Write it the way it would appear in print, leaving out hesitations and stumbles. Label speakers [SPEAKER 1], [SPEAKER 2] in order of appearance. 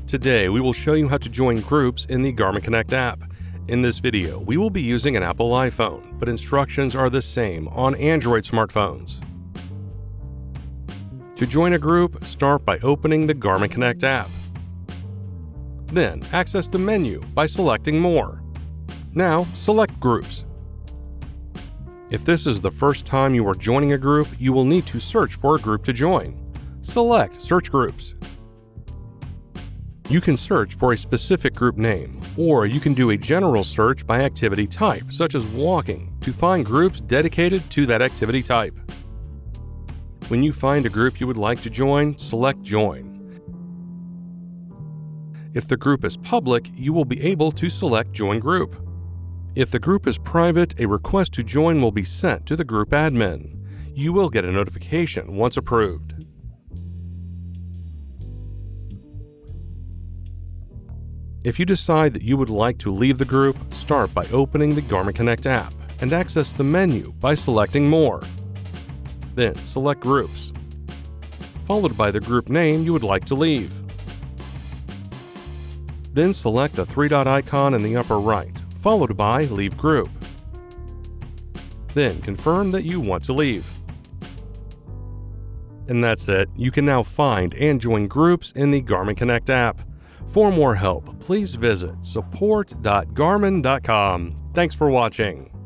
[SPEAKER 1] Today, we will show you how to join groups in the Garmin Connect app. In this video, we will be using an Apple iPhone, but instructions are the same on Android smartphones. To join a group, start by opening the Garmin Connect app. Then, access the menu by selecting More. Now, select Groups. If this is the first time you are joining a group, you will need to search for a group to join. Select Search Groups. You can search for a specific group name, or you can do a general search by activity type, such as walking, to find groups dedicated to that activity type. When you find a group you would like to join, select Join. If the group is public, you will be able to select Join Group. If the group is private, a request to join will be sent to the group admin. You will get a notification once approved. If you decide that you would like to leave the group, start by opening the Garmin Connect app and access the menu by selecting More. Then select Groups, followed by the group name you would like to leave. Then select the three-dot icon in the upper right, followed by Leave Group. Then confirm that you want to leave. And that's it. You can now find and join groups in the Garmin Connect app. For more help, please visit support.garmin.com. Thanks for watching.